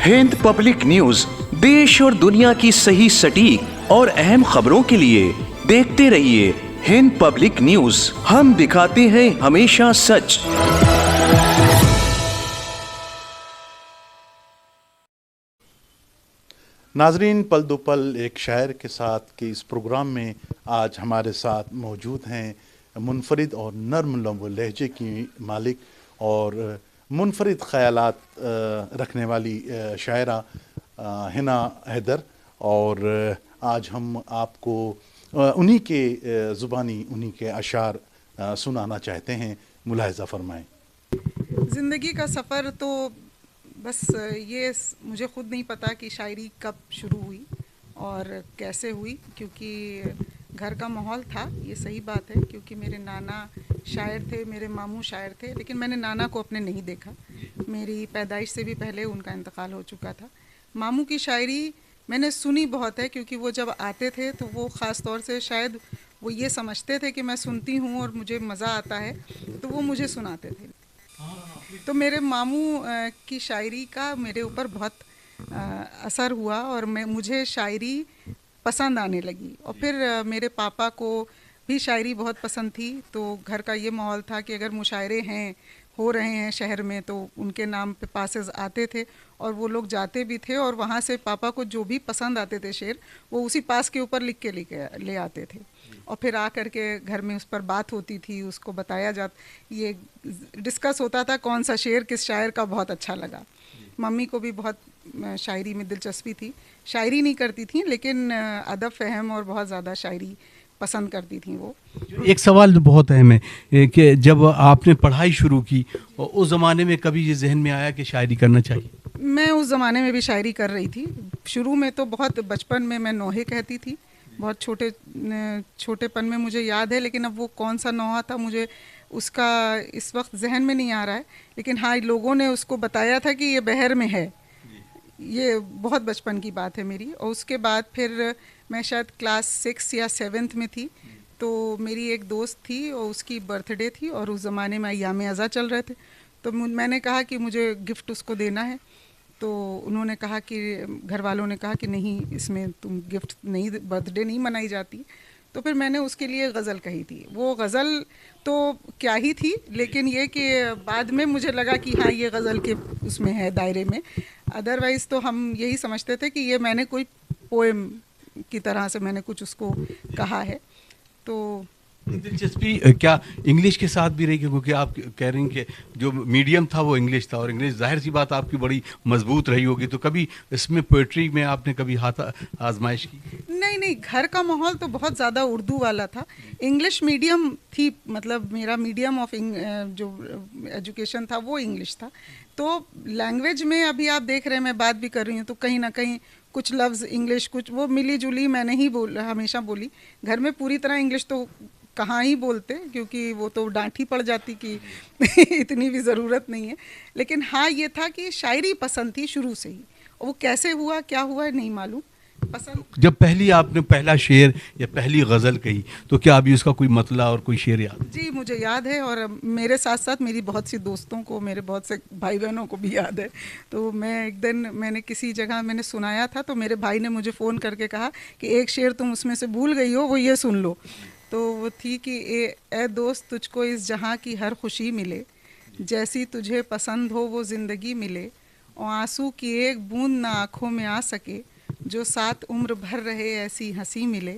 Hind public news देश और दुनिया की सही सटीक और अहम खबरों के लिए देखते रहिए हिंद पब्लिक न्यूज। हम दिखाते हैं हमेशा सच। नाजरीन, पल दो पल एक शायर के साथ के इस प्रोग्राम में आज हमारे साथ मौजूद हैं मुनफरिद और नर्म लहजे की मालिक और मुनफरिद ख़यालात रखने वाली शायरा हिना हैदर। और आज हम आपको उन्हीं के ज़ुबानी उन्हीं के अशार सुनाना चाहते हैं। मुलाहिज़ा फरमाएं। ज़िंदगी का सफ़र तो बस ये मुझे ख़ुद नहीं पता कि शायरी कब शुरू हुई और कैसे हुई, क्योंकि घर का माहौल था, ये सही बात है। क्योंकि मेरे नाना शायर थे, मेरे मामू शायर थे, लेकिन मैंने नाना को अपने नहीं देखा। मेरी पैदाइश से भी पहले उनका इंतकाल हो चुका था। मामू की शायरी मैंने सुनी बहुत है, क्योंकि वो जब आते थे तो वो ख़ास तौर से शायद वो ये समझते थे कि मैं सुनती हूँ और मुझे मज़ा आता है, तो वो मुझे सुनाते थे। तो मेरे मामू की शायरी का मेरे ऊपर बहुत असर हुआ और मुझे शायरी पसंद आने लगी। और फिर मेरे पापा को भी शायरी बहुत पसंद थी, तो घर का ये माहौल था कि अगर मुशायरे हो रहे हैं शहर में तो उनके नाम पे पासेस आते थे और वो लोग जाते भी थे, और वहाँ से पापा को जो भी पसंद आते थे शेर वो उसी पास के ऊपर लिख के ले आते थे। और फिर आ कर के घर में उस पर बात होती थी, उसको बताया ये डिस्कस होता था कौन सा शेर किस शायर का बहुत अच्छा लगा। मम्मी को भी बहुत शायरी में दिलचस्पी थी। शायरी नहीं करती थी, लेकिन अदब फ़हम और बहुत ज़्यादा शायरी पसंद करती थी वो। एक सवाल बहुत अहम है कि जब आपने पढ़ाई शुरू की उस ज़माने में कभी ये जहन में आया कि शायरी करना चाहिए? मैं उस ज़माने में भी शायरी कर रही थी। शुरू में तो बहुत बचपन में मैं नोहे कहती थी, बहुत छोटेपन में मुझे याद है, लेकिन अब वो कौन सा नोहा था मुझे उसका इस वक्त जहन में नहीं आ रहा है। लेकिन हाँ, लोगों ने उसको बताया था कि ये बहर में है। ये बहुत बचपन की बात है मेरी। और उसके बाद फिर मैं शायद क्लास 6 या 7 में थी, तो मेरी एक दोस्त थी और उसकी बर्थडे थी, और उस ज़माने में अय्याम अज़ा चल रहे थे। तो मैंने कहा कि मुझे गिफ्ट उसको देना है। तो उन्होंने कहा कि घर वालों ने कहा कि नहीं, इसमें तुम गिफ्ट नहीं, बर्थडे नहीं मनाई जाती। तो फिर मैंने उसके लिए गज़ल कही थी। वो गज़ल तो क्या ही थी, लेकिन ये कि बाद में मुझे लगा कि हाँ, ये गज़ल के उसमें है दायरे में। अदरवाइज़ तो हम यही समझते थे कि ये मैंने कोई पोएम की तरह से मैंने कुछ उसको कहा है। तो दिलचस्पी क्या इंग्लिश के साथ भी रही? क्योंकि आप कह रही हैं कि जो मीडियम था वो इंग्लिश था, और इंग्लिश जाहिर सी बात आपकी बड़ी मजबूत रही होगी, तो कभी इसमें पोइट्री में आपने कभी हाथ आजमाइश की? नहीं, घर का माहौल तो बहुत ज़्यादा उर्दू वाला था। इंग्लिश मीडियम थी, मतलब मेरा मीडियम ऑफ जो एजुकेशन था वो इंग्लिश था। तो लैंग्वेज में अभी आप देख रहे हैं, मैं बात भी कर रही हूँ, तो कहीं ना कहीं कुछ लफ्ज़ इंग्लिश, कुछ वो मिली जुली मैंने ही हमेशा बोली। घर में पूरी तरह इंग्लिश तो कहाँ ही बोलते, क्योंकि वो तो डांट ही पड़ जाती कि इतनी भी ज़रूरत नहीं है। लेकिन हाँ, ये था कि शायरी पसंद थी शुरू से ही, और वो कैसे हुआ क्या हुआ नहीं मालूम, पसंद। जब पहली आपने पहला शेर या पहली गज़ल कही, तो क्या अभी उसका कोई मतला और कोई शेर याद? जी, मुझे याद है, और मेरे साथ साथ मेरी बहुत सी दोस्तों को, मेरे बहुत से भाई बहनों को भी याद है। तो एक दिन मैंने किसी जगह मैंने सुनाया था, तो मेरे भाई ने मुझे फ़ोन करके कहा कि एक शेर तुम उसमें से भूल गई हो, वो ये सुन लो। तो वो थी कि ए दोस्त, तुझको इस जहाँ की हर खुशी मिले, जैसी तुझे पसंद हो वो ज़िंदगी मिले, और आंसू की एक बूंद ना आँखों में आ सके, जो साथ उम्र भर रहे ऐसी हंसी मिले,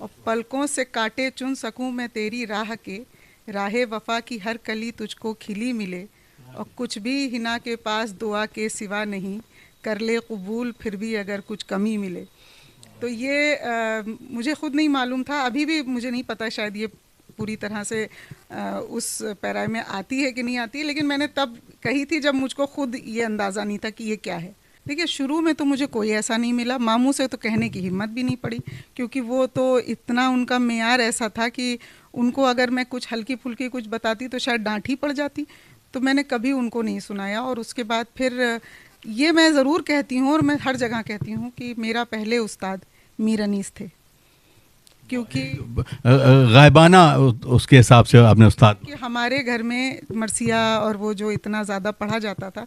और पलकों से काटे चुन सकूं मैं तेरी राह के, राहे वफ़ा की हर कली तुझको खिली मिले, और कुछ भी हिना के पास दुआ के सिवा नहीं, कर ले कबूल फिर भी अगर कुछ कमी मिले। तो ये मुझे ख़ुद नहीं मालूम था, अभी भी मुझे नहीं पता शायद ये पूरी तरह से उस पैरा में आती है कि नहीं आती है, लेकिन मैंने तब कही थी जब मुझको खुद ये अंदाज़ा नहीं था कि ये क्या है। देखिए, शुरू में तो मुझे कोई ऐसा नहीं मिला, मामू से तो कहने की हिम्मत भी नहीं पड़ी, क्योंकि वो तो इतना उनका मेयार ऐसा था कि उनको अगर मैं कुछ हल्की फुल्की कुछ बताती तो शायद डांट ही पड़ जाती। तो मैंने कभी उनको नहीं सुनाया। और उसके बाद फिर ये मैं ज़रूर कहती हूँ, और मैं हर जगह कहती हूँ कि मेरा पहले उस्ताद मीर अनीस थे, क्योंकि गायबाना उसके हिसाब से आपने उस्ताद कि हमारे घर में मरसिया और वो जो इतना ज़्यादा पढ़ा जाता था,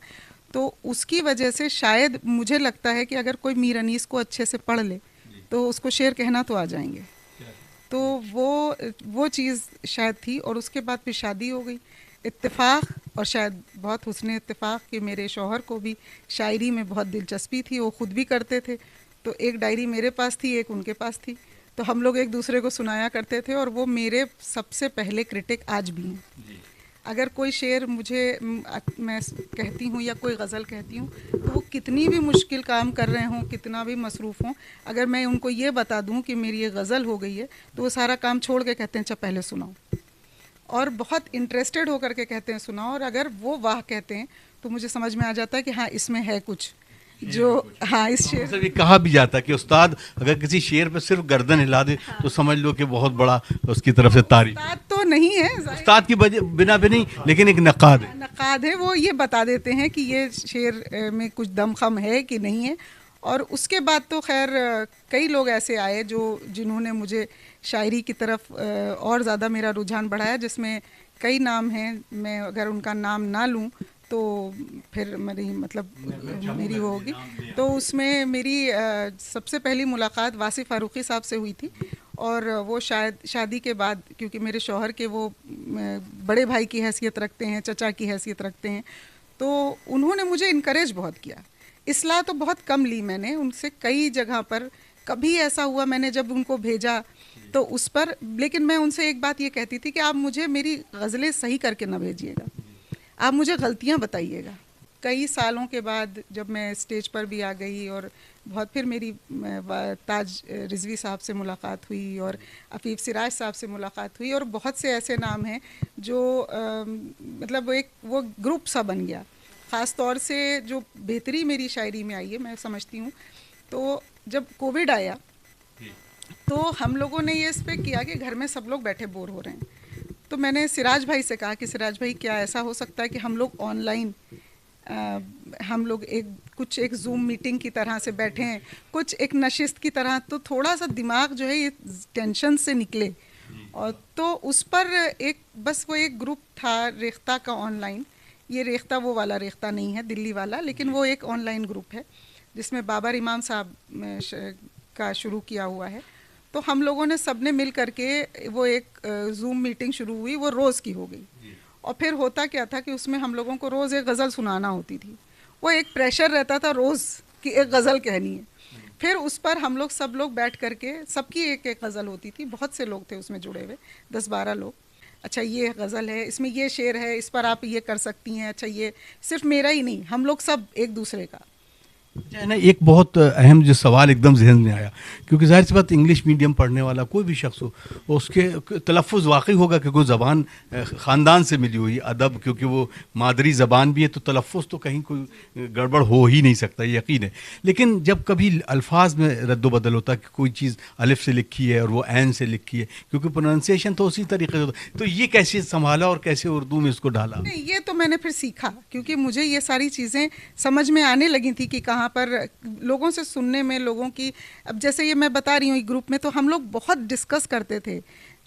तो उसकी वजह से शायद मुझे लगता है कि अगर कोई मीर अनीस को अच्छे से पढ़ ले तो उसको शेर कहना तो आ जाएंगे। तो वो चीज़ शायद थी। और उसके बाद फिर शादी हो गई, इत्तेफाक, और शायद बहुत हुस्न इत्तेफाक कि मेरे शौहर को भी शायरी में बहुत दिलचस्पी थी, वो ख़ुद भी करते थे। तो एक डायरी मेरे पास थी, एक उनके पास थी, तो हम लोग एक दूसरे को सुनाया करते थे। और वो मेरे सबसे पहले क्रिटिक आज भी हैं। अगर कोई शेर मुझे मैं कहती हूँ या कोई गज़ल कहती हूँ, तो वो कितनी भी मुश्किल काम कर रहे हों, कितना भी मसरूफ़ हों, अगर मैं उनको ये बता दूँ कि मेरी ये गज़ल हो गई है, तो वो सारा काम छोड़ के कहते हैं अच्छा पहले सुनाओ, और बहुत इंटरेस्टेड होकर के कहते हैं सुनाओ। और अगर वो वाह कहते हैं तो मुझे समझ में आ जाता है कि हाँ इसमें है कुछ जो, हाँ इस शेर मतलब ये कहा भी जाता है कि उस्ताद अगर किसी शेर पे सिर्फ गर्दन हिला दे तो समझ लो कि बहुत बड़ा उसकी तरफ से तारीफ। उस्ताद तो नहीं है, उस्ताद की बिना भी नहीं, लेकिन एक नक़ाद है। नक़ाद है, वो ये बता देते हैं कि ये शेर में कुछ दमखम है कि नहीं है। और उसके बाद तो खैर कई लोग ऐसे आए जिन्होंने मुझे शायरी की तरफ और ज़्यादा मेरा रुझान बढ़ाया, जिसमें कई नाम हैं। मैं अगर उनका नाम ना लूँ तो फिर मेरी वो होगी। तो उसमें मेरी सबसे पहली मुलाकात वासिफ़ फ़ारूक़ी साहब से हुई थी। और वो शायद शादी के बाद, क्योंकि मेरे शौहर के वो बड़े भाई की हैसियत रखते हैं, चचा की हैसियत रखते हैं, तो उन्होंने मुझे इनकरेज बहुत किया। इस्लाह तो बहुत कम ली मैंने उनसे कई जगह पर। कभी ऐसा हुआ मैंने जब उनको भेजा तो उस पर, लेकिन मैं उनसे एक बात ये कहती थी कि आप मुझे मेरी गज़लें सही करके ना भेजिएगा, आप मुझे गलतियाँ बताइएगा। कई सालों के बाद जब मैं स्टेज पर भी आ गई और बहुत, फिर मेरी ताज रिजवी साहब से मुलाकात हुई और अफीफ़ सिराज साहब से मुलाकात हुई, और बहुत से ऐसे नाम हैं जो मतलब एक वो ग्रुप सा बन गया। ख़ास तौर से जो बेहतरी मेरी शायरी में आई है, मैं समझती हूँ, तो जब कोविड आया तो हम लोगों ने ये इस पे किया कि घर में सब लोग बैठे बोर हो रहे हैं। तो मैंने सिराज भाई से कहा कि सिराज भाई क्या ऐसा हो सकता है कि हम लोग ऑनलाइन हम लोग एक जूम मीटिंग की तरह से बैठें, कुछ एक नशिस्त की तरह, तो थोड़ा सा दिमाग जो है ये टेंशन से निकले। और तो उस पर बस वो एक ग्रुप था रेख्ता का ऑनलाइन। ये रेख्ता वो वाला रेख्ता नहीं है दिल्ली वाला, लेकिन वो एक ऑनलाइन ग्रुप है जिसमें बाबर इमाम साहब का शुरू किया हुआ है। तो हम लोगों ने सब ने मिल करके वो एक जूम मीटिंग शुरू हुई, वो रोज़ की हो गई। और फिर होता क्या था कि उसमें हम लोगों को रोज़ एक गज़ल सुनाना होती थी। वो एक प्रेशर रहता था रोज़ कि एक गज़ल कहनी है। फिर उस पर हम लोग सब लोग बैठ करके, सबकी एक एक गज़ल होती थी, बहुत से लोग थे उसमें जुड़े हुए, 10-12 लोग। अच्छा ये गज़ल है, इसमें ये शेर है, इस पर आप ये कर सकती हैं। अच्छा ये सिर्फ मेरा ही नहीं, हम लोग सब एक दूसरे का। अच्छा ना, एक बहुत अहम जो सवाल एकदम जहन में आया, क्योंकि जाहिर सी बात इंग्लिश मीडियम पढ़ने वाला कोई भी शख्स हो, उसके तलफ़ुज़ वाकई होगा कि कोई ज़बान ख़ानदान से मिली हुई अदब, क्योंकि वो मादरी ज़बान भी है, तो तलफ़ुज़ तो कहीं कोई गड़बड़ हो ही नहीं सकता, ये यकीन है। लेकिन जब कभी अल्फाज में रद्द-बदल होता है कि कोई चीज़ अलिफ से लिखी है और वो ऐन से लिखी है, क्योंकि प्रोनाउंसिएशन तो उसी तरीके से होता है, तो ये कैसे संभाला और कैसे उर्दू में इसको डाला? नहीं, ये तो मैंने फिर सीखा, क्योंकि मुझे ये सारी चीज़ें समझ में आने लगी थी कि कहाँ पर लोगों से सुनने में, लोगों की, अब जैसे ये मैं बता रही हूँ ग्रुप में, तो हम लोग बहुत डिस्कस करते थे।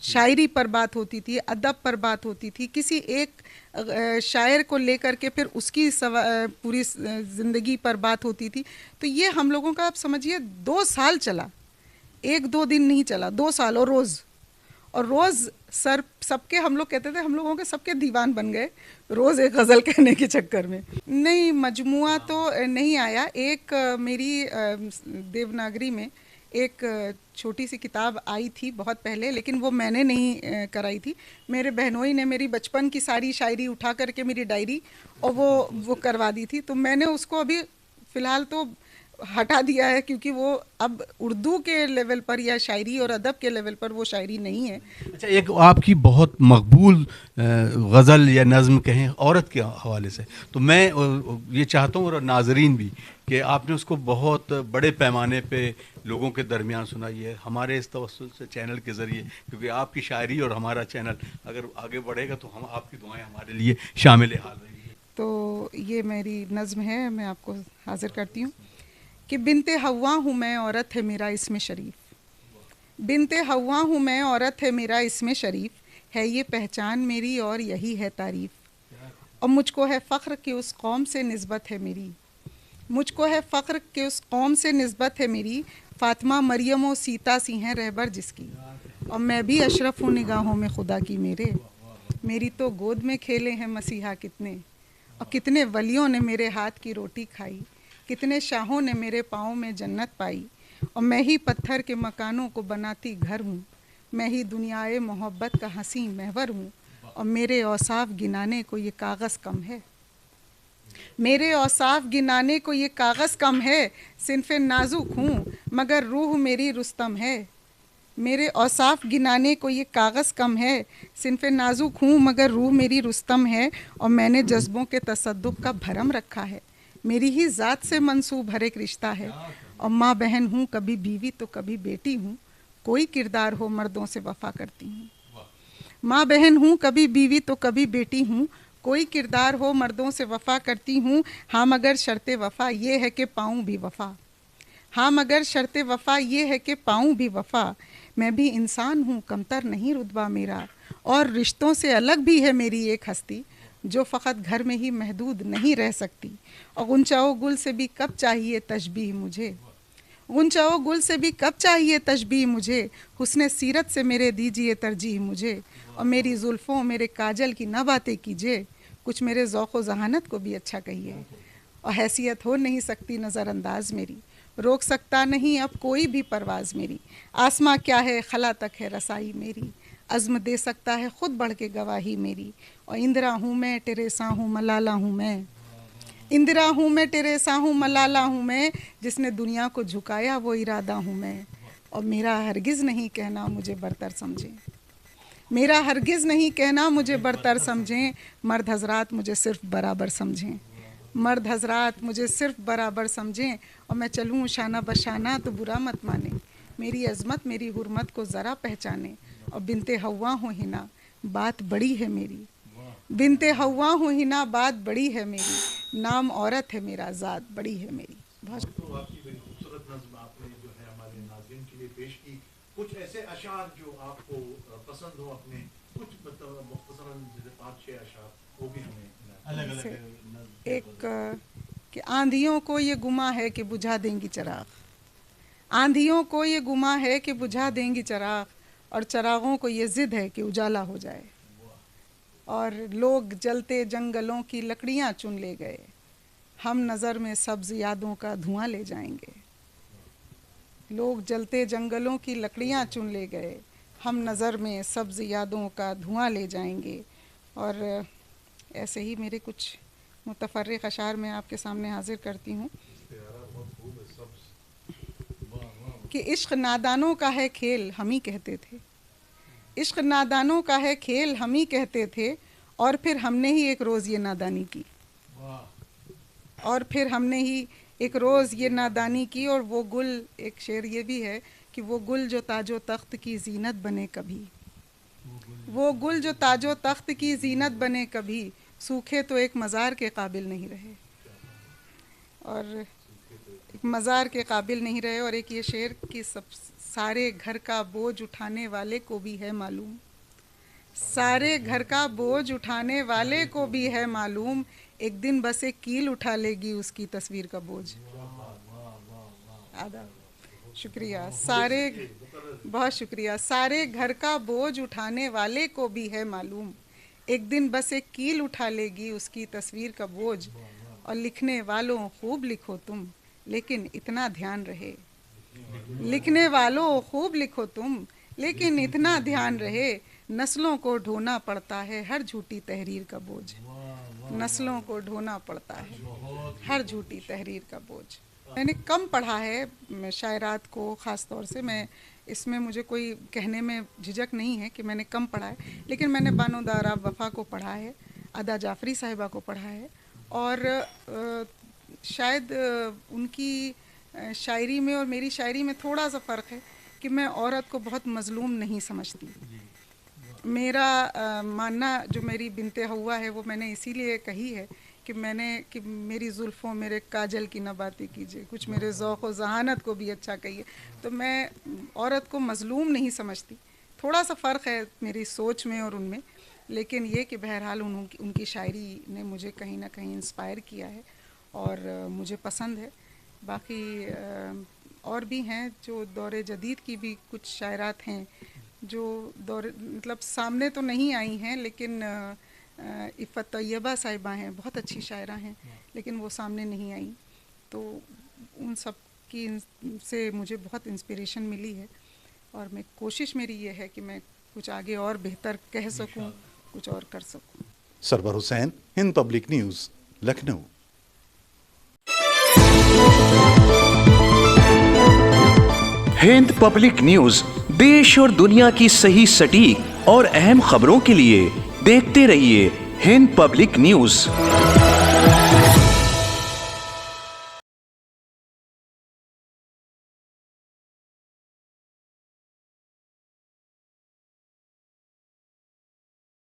शायरी पर बात होती थी, अदब पर बात होती थी, किसी एक शायर को लेकर के फिर उसकी पूरी ज़िंदगी पर बात होती थी। तो ये हम लोगों का आप समझिए 2 साल चला, 1-2 दिन नहीं चला, 2 साल। और रोज़ सबके हम लोग कहते थे, हम लोगों के सबके दीवान बन गए रोज़ एक गज़ल कहने के चक्कर में। नहीं, मजमुआ तो नहीं आया। एक मेरी देवनागरी में एक छोटी सी किताब आई थी बहुत पहले, लेकिन वो मैंने नहीं कराई थी। मेरे बहनोई ने मेरी बचपन की सारी शायरी उठा करके मेरी डायरी और वो करवा दी थी, तो मैंने उसको अभी फ़िलहाल तो हटा दिया है, क्योंकि वो अब उर्दू के लेवल पर या शायरी और अदब के लेवल पर वो शायरी नहीं है। अच्छा, एक आपकी बहुत मकबूल गज़ल या नज़्म कहें औरत के हवाले से, तो मैं ये चाहता हूँ और नाज़रीन भी कि आपने उसको बहुत बड़े पैमाने पे लोगों के दरमियान सुनाई है, हमारे इस तवस्सुल से चैनल के ज़रिए, क्योंकि आपकी शायरी और हमारा चैनल अगर आगे बढ़ेगा तो हम आपकी दुआएं हमारे लिए शामिल हाल रहेंगी। तो ये मेरी नज़्म है, मैं आपको हाज़िर करती हूँ कि बिनते हव्वा हूँ मैं, औरत है मेरा इसमें शरीफ। बिनते हव्वा हूँ मैं, औरत है मेरा इसमें शरीफ, है ये पहचान मेरी और यही है तारीफ़। और मुझको है फ़ख्र कि उस कौम से निस्बत है मेरी, मुझको है फ़ख्र कि उस कौम से निस्बत है मेरी, फ़ातिमा मरियम और सीता सी हैं रहबर जिसकी, और मैं भी अशरफ हूँ निगाहों में खुदा की मेरे, मेरी तो गोद में खेले हैं मसीहा कितने, और कितने वलियों ने मेरे हाथ की रोटी खाई, कितने शाहों ने मेरे पाँव में जन्नत पाई, और मैं ही पत्थर के मकानों को बनाती घर हूँ, मैं ही दुनियाए मोहब्बत का हंसी महवर हूँ, और मेरे औसाफ गिनाने को ये कागज़ कम है, मेरे औसाफ गिनाने को ये कागज़ कम है, सिन्फ़े नाजुक हूँ मगर रूह मेरी रुस्तम है, मेरे औसाफ गिनाने को ये कागज़ कम है, सिन्फ़े नाजुक हूँ मगर रूह मेरी रुस्तम है, और मैंने जज्बों के तसद्दुक़ का भरम रखा है, मेरी ही ज़ात से मंसूब हर एक रिश्ता है, और माँ बहन हूँ कभी बीवी तो कभी बेटी हूँ, कोई किरदार हो मर्दों से वफ़ा करती हूँ, माँ बहन हूँ कभी बीवी तो कभी बेटी हूँ, कोई किरदार हो मर्दों से वफ़ा करती हूँ, हाँ मगर शर्ते वफ़ा ये है कि पाऊँ भी वफ़ा, हाँ मगर शर्ते वफ़ा ये है कि पाऊँ भी वफ़ा, मैं भी इंसान हूँ कमतर नहीं रुतबा मेरा, और रिश्तों से अलग भी है मेरी एक हस्ती, जो फ़क़त घर में ही महदूद नहीं रह सकती, और गुंचाओ गुल से भी कब चाहिए तशबीह मुझे, गुंचाओ गुल से भी कब चाहिए तशबीह मुझे, हुस्ने सीरत से मेरे दीजिए तरजीह मुझे, और मेरी जुल्फ़ों मेरे काजल की न बातें कीजिए, कुछ मेरे ज़ौक़ व ज़हानत को भी अच्छा कहिए, और हैसियत हो नहीं सकती नज़रअंदाज मेरी, रोक सकता नहीं अब कोई भी परवाज़ मेरी, आसमां क्या है खला तक है रसाई मेरी, अज़्म दे सकता है ख़ुद बढ़ के गवाही मेरी, और इंदिरा हूँ मैं टेरेसा हूँ मलाला हूँ मैं, इंदिरा हूँ मैं टेरेसा हूँ मलाला हूँ मैं, जिसने दुनिया को झुकाया वो इरादा हूँ मैं, और मेरा हरगिज़ नहीं कहना मुझे बरतर समझें, मेरा हरगिज़ नहीं कहना मुझे बरतर समझें, मर्द हज़रात मुझे सिर्फ़ बराबर समझें, मर्द हज़रात मुझे सिर्फ़ बराबर समझें, और मैं चलूँ शाना बशाना तो बुरा मत माने, मेरी अज़मत मेरी हुर्मत को ज़रा पहचाने, और बिनते हव्वा हूँ हिना बात बड़ी है मेरी, बिनते हव्वा हूँ हिना बात बड़ी है मेरी, नाम औरत है मेरा ज़ात बड़ी है मेरी। बहुत तो आपकी बड़ी खूबसूरत नज़्म आपने जो है हमारे नाज़रीन के लिए पेश की, कुछ ऐसे अशार जो आपको पसंद हो अपने, कुछ मतलब मुख्तसरन जैसे 5-6 अशार वो भी हमें अलग-अलग एक कि आंधियों को ये गुमा है कि बुझा देंगी चिराग, आंधियों को ये गुमा है कि बुझा देंगी चिराग, और चिरागों को ये ज़िद है कि उजाला हो जाए, और लोग जलते जंगलों की लकड़ियाँ चुन ले गए, हम नज़र में सब्ज़ यादों का धुआं ले जाएंगे, लोग जलते जंगलों की लकड़ियाँ चुन ले गए, हम नज़र में सब्ज़ यादों का धुआं ले जाएंगे, और ऐसे ही मेरे कुछ मुतफ़र्रिक़ अशार मैं आपके सामने हाज़िर करती हूँ कि इश्क़ नादानों का है खेल हम ही कहते थे, इश्क़ नादानों का है खेल हम ही कहते थे, और फिर हमने ही एक रोज़ ये नादानी की, और फिर हमने ही एक रोज़ ये नादानी की, और वो गुल, एक शेर ये भी है कि वो गुल जो ताजो तख्त की ज़ीनत बने कभी, वो गुल जो ताजो तख्त की ज़ीनत बने कभी, सूखे तो एक मज़ार के काबिल नहीं रहे, और एक मज़ार के काबिल नहीं रहे। और एक ये शेर कि सब सारे घर का बोझ उठाने वाले को भी है मालूम, सारे घर का बोझ उठाने वाले को भी है मालूम, एक दिन बस एक कील उठा लेगी उसकी तस्वीर का बोझ। आदा शुक्रिया। बहुत शुक्रिया। सारे घर का बोझ उठाने वाले को भी है मालूम, एक दिन बस एक कील उठा लेगी उसकी तस्वीर का बोझ, और लिखने वालों खूब लिखो तुम लेकिन इतना ध्यान रहे, लिखने वालों खूब लिखो तुम लेकिन इतना ध्यान रहे, नस्लों को ढोना पड़ता है हर झूठी तहरीर का बोझ, नस्लों को ढोना पड़ता है हर झूठी तहरीर का बोझ। मैंने कम पढ़ा है शायरात को, ख़ास तौर से मैं इसमें मुझे कोई कहने में झिझक नहीं है कि मैंने कम पढ़ा है, लेकिन मैंने बानो दारा वफ़ा को पढ़ा है, अदा जाफ़री साहिबा को पढ़ा है, और शायद उनकी शायरी में और मेरी शायरी में थोड़ा सा फ़र्क है कि मैं औरत को बहुत मज़लूम नहीं समझती। मेरा मानना जो मेरी बिनते हव्वा है वो मैंने इसीलिए कही है कि मेरी जुल्फ़ों मेरे काजल की न बातें कीजिए, कुछ मेरे ज़ौक़ व ज़हानत को भी अच्छा कहिए, तो मैं औरत को मज़लूम नहीं समझती। थोड़ा सा फ़र्क है मेरी सोच में और उनमें, लेकिन ये कि बहरहाल उनकी शायरी ने मुझे कहीं ना कहीं इंस्पायर किया है और मुझे पसंद है। बाकी और भी हैं जो दौरे जदीद की भी कुछ शायरात हैं जो दौरे मतलब सामने तो नहीं आई हैं, लेकिन इफ़त तैयबा साहिबा हैं, बहुत अच्छी शायरा हैं, लेकिन वो सामने नहीं आई। तो उन सब की से मुझे बहुत इंस्पिरेशन मिली है और मैं कोशिश मेरी ये है कि मैं कुछ आगे और बेहतर कह सकूं, कुछ और कर सकूं। Sarwar Hussain, Hind public news, Lucknow. Hind public news देश और दुनिया की सही सटीक और अहम खबरों के लिए देखते रहिए हिंद पब्लिक न्यूज।